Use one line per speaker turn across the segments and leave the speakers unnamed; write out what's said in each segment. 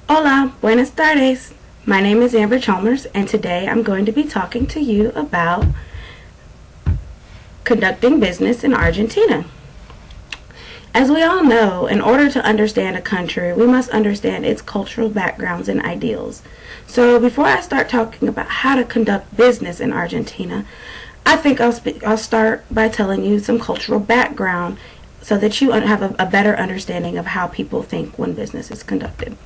Hola, buenas tardes. My name is Amber Chalmers, and today I'm going to be talking to you about conducting business in Argentina. As we all know, in order to understand a country, we must understand its cultural backgrounds and ideals. So before I start talking about how to conduct business in Argentina, I think I'll start by telling you some cultural background so that you have a better understanding of how people think when business is conducted.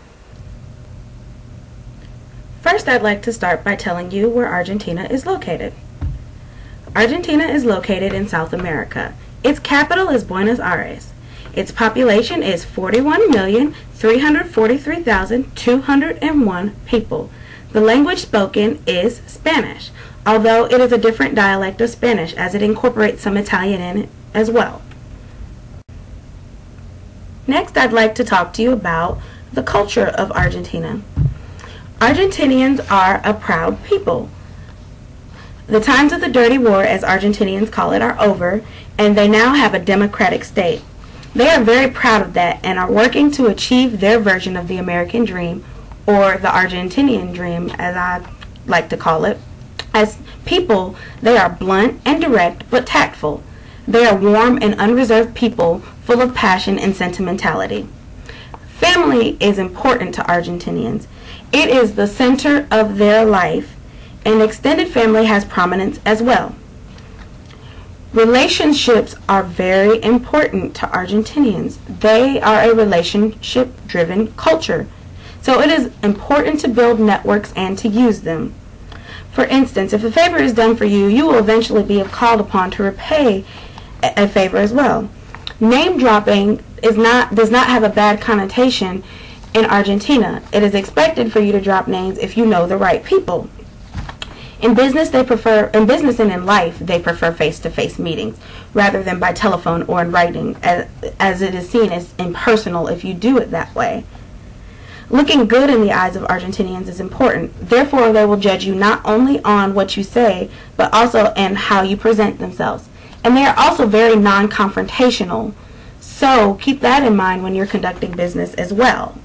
First, I'd like to start by telling you where Argentina is located. Argentina is located in South America. Its capital is Buenos Aires. Its population is 41,343,201 people. The language spoken is Spanish, although it is a different dialect of Spanish as it incorporates some Italian in it as well. Next, I'd like to talk to you about the culture of Argentina. Argentinians are a proud people. The times of the dirty war, as Argentinians call it, are over, and they now have a democratic state. They are very proud of that and are working to achieve their version of the American dream, or the Argentinian dream, as I like to call it. As people, they are blunt and direct, but tactful. They are warm and unreserved people, full of passion and sentimentality. Family is important to Argentinians. It is the center of their life, and extended family has prominence as well. Relationships are very important to Argentinians. They are a relationship-driven culture, so it is important to build networks and to use them. For instance, if a favor is done for you, you will eventually be called upon to repay a favor as well. Name dropping does not have a bad connotation in Argentina. It is expected for you to drop names if you know the right people. In business and in life, they prefer face-to-face meetings rather than by telephone or in writing, as it is seen as impersonal if you do it that way. Looking good in the eyes of Argentinians is important. Therefore, they will judge you not only on what you say, but also in how you present themselves. And they are also very non-confrontational. So keep that in mind when you're conducting business as well.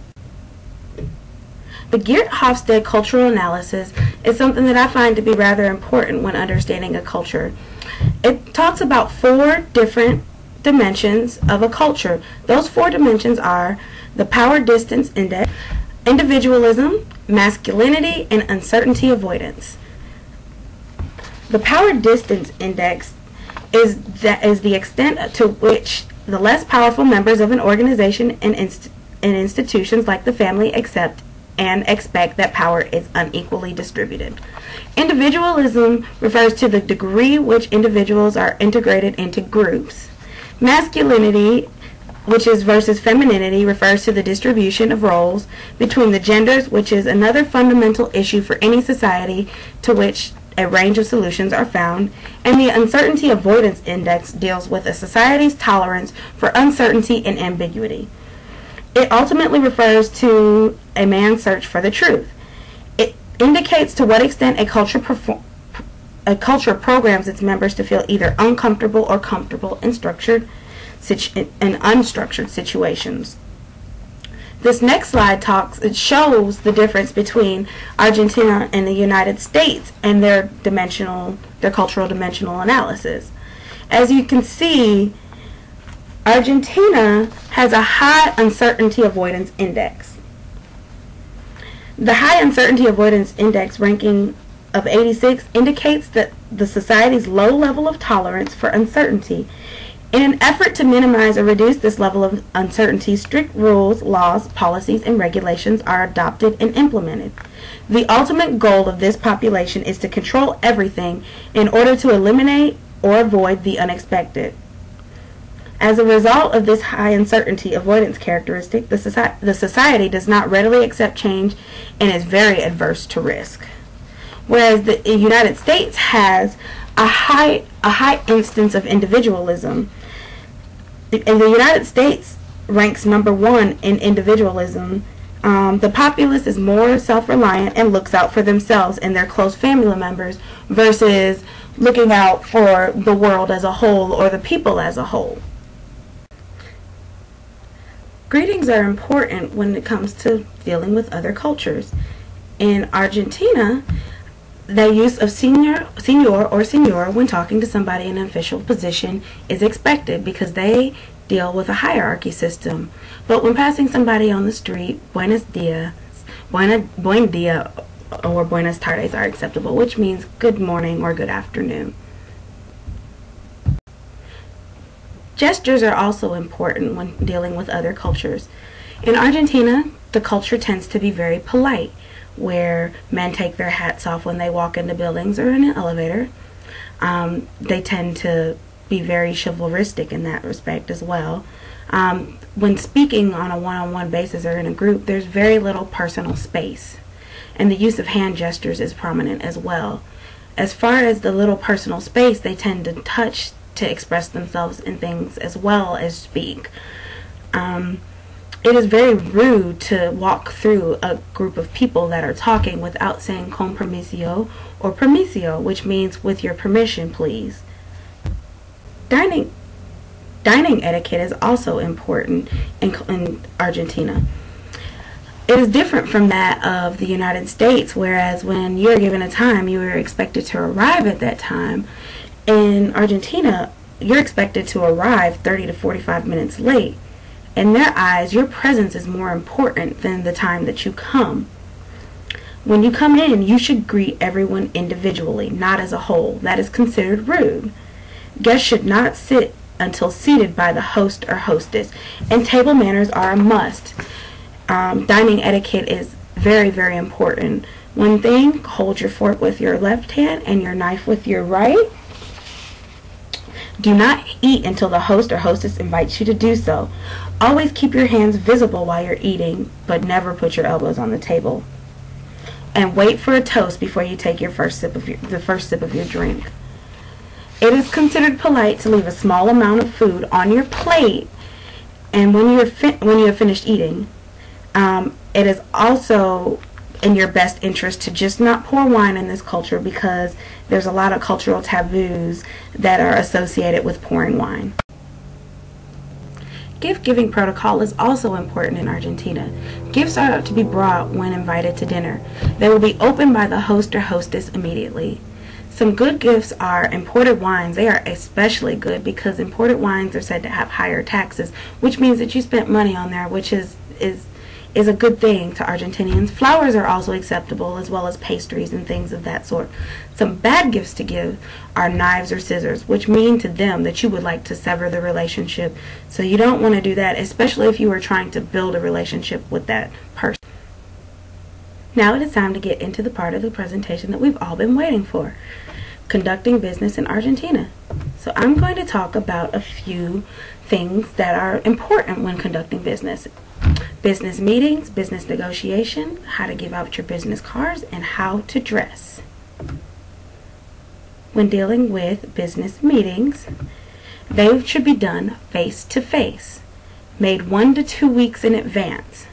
The Geert Hofstede cultural analysis is something that I find to be rather important when understanding a culture. It talks about 4 different dimensions of a culture. Those 4 dimensions are the power distance index, individualism, masculinity, and uncertainty avoidance. The power distance index is the extent to which the less powerful members of an organization and institutions like the family accept and expect that power is unequally distributed. Individualism refers to the degree which individuals are integrated into groups. Masculinity, which is versus femininity, refers to the distribution of roles between the genders, which is another fundamental issue for any society to which a range of solutions are found. And the uncertainty avoidance index deals with a society's tolerance for uncertainty and ambiguity. It ultimately refers to a man's search for the truth. It indicates to what extent a culture programs its members to feel either uncomfortable or comfortable in unstructured situations. This next slide shows the difference between Argentina and the United States and their cultural dimensional analysis. As you can see, Argentina has a high uncertainty avoidance index. The high uncertainty avoidance index ranking of 86 indicates that the society's low level of tolerance for uncertainty. In an effort to minimize or reduce this level of uncertainty, strict rules, laws, policies, and regulations are adopted and implemented. The ultimate goal of this population is to control everything in order to eliminate or avoid the unexpected. As a result of this high uncertainty avoidance characteristic, the society does not readily accept change and is very adverse to risk. Whereas the United States has a high instance of individualism. The United States ranks number 1 in individualism. The populace is more self-reliant and looks out for themselves and their close family members versus looking out for the world as a whole or the people as a whole. Greetings are important when it comes to dealing with other cultures. In Argentina, the use of senor or senor when talking to somebody in an official position is expected because they deal with a hierarchy system. But when passing somebody on the street, buenos dias, buen dia, or buenas tardes are acceptable, which means good morning or good afternoon. Gestures are also important when dealing with other cultures. In Argentina, the culture tends to be very polite, where men take their hats off when they walk into buildings or in an elevator. They tend to be very chivalristic in that respect as well. When speaking on a one-on-one basis or in a group, there's very little personal space, and the use of hand gestures is prominent as well. As far as the little personal space, they tend to touch to express themselves in things as well as speak. It is very rude to walk through a group of people that are talking without saying con permiso or permiso, which means with your permission, please. Dining etiquette is also important in Argentina. It is different from that of the United States, whereas when you're given a time, you are expected to arrive at that time. In Argentina, you're expected to arrive 30 to 45 minutes late. In their eyes, your presence is more important than the time that you come. When you come in, you should greet everyone individually, not as a whole. That is considered rude. Guests should not sit until seated by the host or hostess, and table manners are a must. Dining etiquette is very, very important. One thing, hold your fork with your left hand and your knife with your right. Do not eat until the host or hostess invites you to do so. Always keep your hands visible while you're eating, but never put your elbows on the table. And wait for a toast before you take the first sip of your drink. It is considered polite to leave a small amount of food on your plate, and when you have finished eating, it is also in your best interest to just not pour wine in this culture, because there's a lot of cultural taboos that are associated with pouring wine. Gift-giving protocol is also important in Argentina. Gifts are to be brought when invited to dinner. They will be opened by the host or hostess immediately. Some good gifts are imported wines. They are especially good because imported wines are said to have higher taxes, which means that you spent money on there, which is a good thing to Argentinians. Flowers are also acceptable, as well as pastries and things of that sort. Some bad gifts to give are knives or scissors, which mean to them that you would like to sever the relationship. So you don't want to do that, especially if you are trying to build a relationship with that person. Now it is time to get into the part of the presentation that we've all been waiting for: conducting business in Argentina. So I'm going to talk about a few things that are important when conducting business. Business meetings, business negotiation, how to give out your business cards, and how to dress. When dealing with business meetings, they should be done face to face, made 1 to 2 weeks in advance.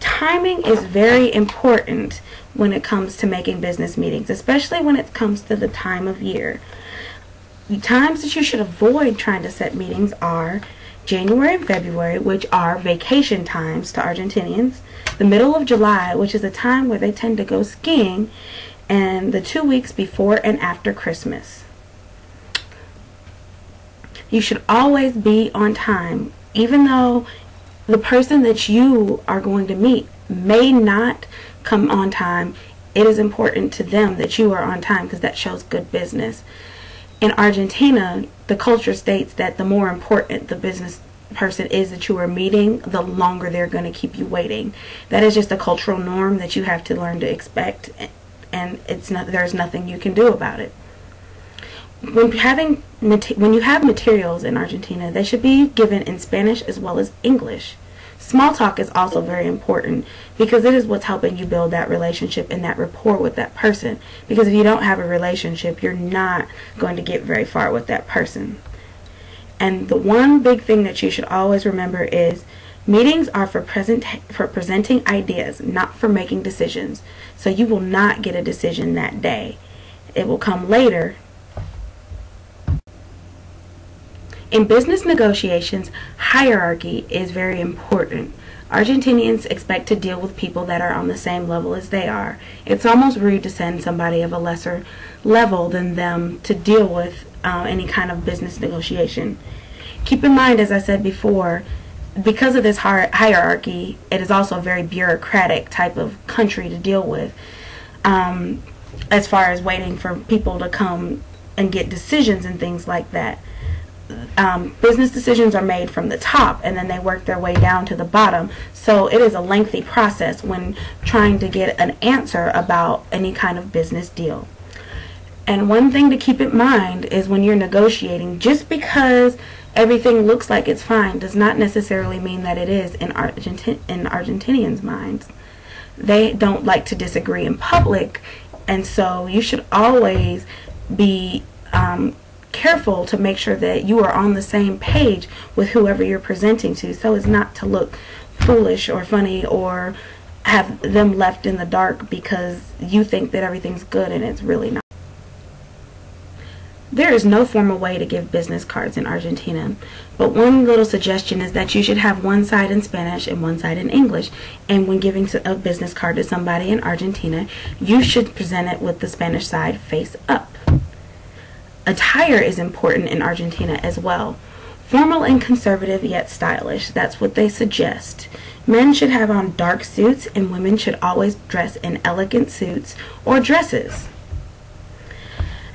Timing is very important when it comes to making business meetings, especially when it comes to the time of year. The times that you should avoid trying to set meetings are January and February, which are vacation times to Argentinians, the middle of July, which is a time where they tend to go skiing, and the 2 weeks before and after Christmas. You should always be on time, even though the person that you are going to meet may not come on time. It is important to them that you are on time, because that shows good business. In Argentina, the culture states that the more important the business person is that you are meeting, the longer they're going to keep you waiting. That is just a cultural norm that you have to learn to expect, and there's nothing you can do about it. When you have materials in Argentina, they should be given in Spanish as well as English. Small talk is also very important, because it is what's helping you build that relationship and that rapport with that person. Because if you don't have a relationship, you're not going to get very far with that person. And the one big thing that you should always remember is meetings are for presenting ideas, not for making decisions. So you will not get a decision that day. It will come later. In business negotiations, hierarchy is very important. Argentinians expect to deal with people that are on the same level as they are. It's almost rude to send somebody of a lesser level than them to deal with any kind of business negotiation. Keep in mind, as I said before, because of this hierarchy, it is also a very bureaucratic type of country to deal with, as far as waiting for people to come and get decisions and things like that. Business decisions are made from the top and then they work their way down to the bottom, so it is a lengthy process when trying to get an answer about any kind of business deal. And one thing to keep in mind is when you're negotiating, just because everything looks like it's fine does not necessarily mean that it is in Argentinians' minds. They don't like to disagree in public, and so you should always be careful to make sure that you are on the same page with whoever you're presenting to, so as not to look foolish or funny or have them left in the dark because you think that everything's good and it's really not. There is no formal way to give business cards in Argentina, but one little suggestion is that you should have one side in Spanish and one side in English, and when giving a business card to somebody in Argentina, you should present it with the Spanish side face up. Attire is important in Argentina as well. Formal and conservative yet stylish, that's what they suggest. Men should have on dark suits and women should always dress in elegant suits or dresses.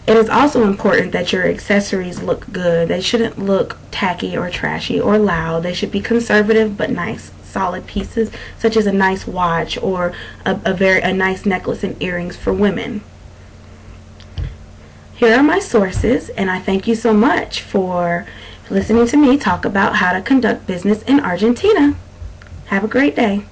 It is also important that your accessories look good. They shouldn't look tacky or trashy or loud. They should be conservative but nice, solid pieces, such as a nice watch or a nice necklace and earrings for women. Here are my sources, and I thank you so much for listening to me talk about how to conduct business in Argentina. Have a great day.